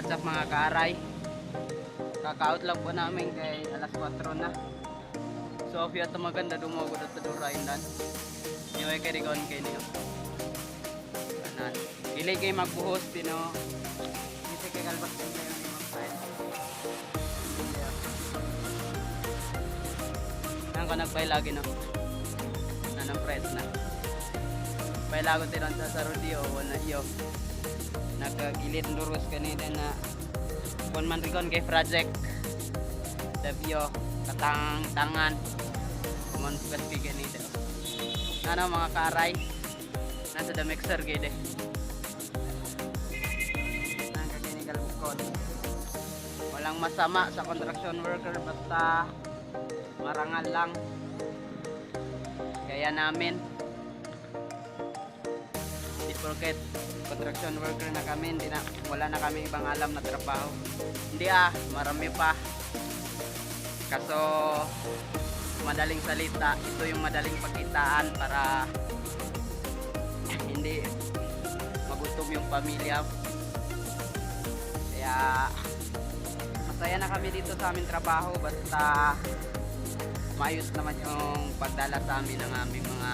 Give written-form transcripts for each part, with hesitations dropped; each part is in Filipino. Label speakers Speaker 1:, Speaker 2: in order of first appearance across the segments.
Speaker 1: What's up mga kaaray? Kaka-out lang po namin kay alas 4 na. So if yato maganda dumago na tadurain dan. Niway kay rigon kay niyo. Kanan. Dili kay magbuhos tino. Dili kay kalbas din kayo ni mag-file. Nang ko nag-file lagi no. Nanang press na. File lago tiron sa rodeo wala iyo. Nagagilid lurus kanina na kung man rikon kay project Davio katang tangan kumon kasi ganito ano mga kaaray nasa the mixer gede nagaginigal bukod walang masama sa construction worker basta marangal lang kaya namin di forget construction worker na kami, wala na kami ibang alam na trabaho. Hindi marami pa. Kaso madaling salita, ito yung madaling pagkitaan para hindi magutom yung pamilya. Kaya masaya na kami dito sa aming trabaho basta maayos naman yung pagdala sa amin ng aming mga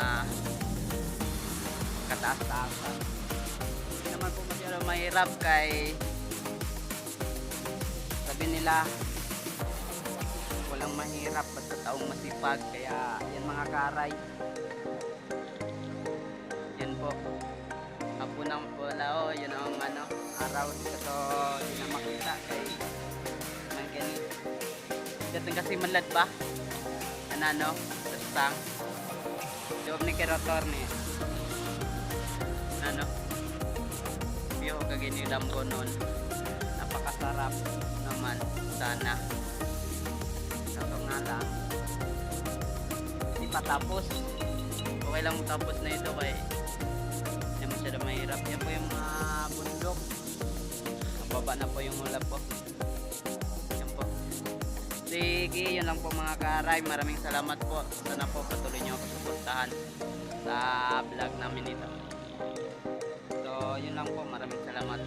Speaker 1: kataas-taasan. Naman po masyadong mahirap kay sabi nila walang mahirap basta taong masipag kaya yan mga karay yan po apo nang wala yun ang araw ito hindi na makita kay man ganit dating kasi manlad ba ano basta job ni kerator ni ano yung kaginilam ko nun napakasarap naman sana kaso nga lang hindi pa tapos okay lang tapos na ito kay hindi masyado mahirap yan po yung mga bundok ang baba na po yung ulap po yan po sige yun lang po mga kaaray maraming salamat po sana po patuloy nyo ako suportahan sa vlog namin ito. So, yun lang po. Maraming salamat.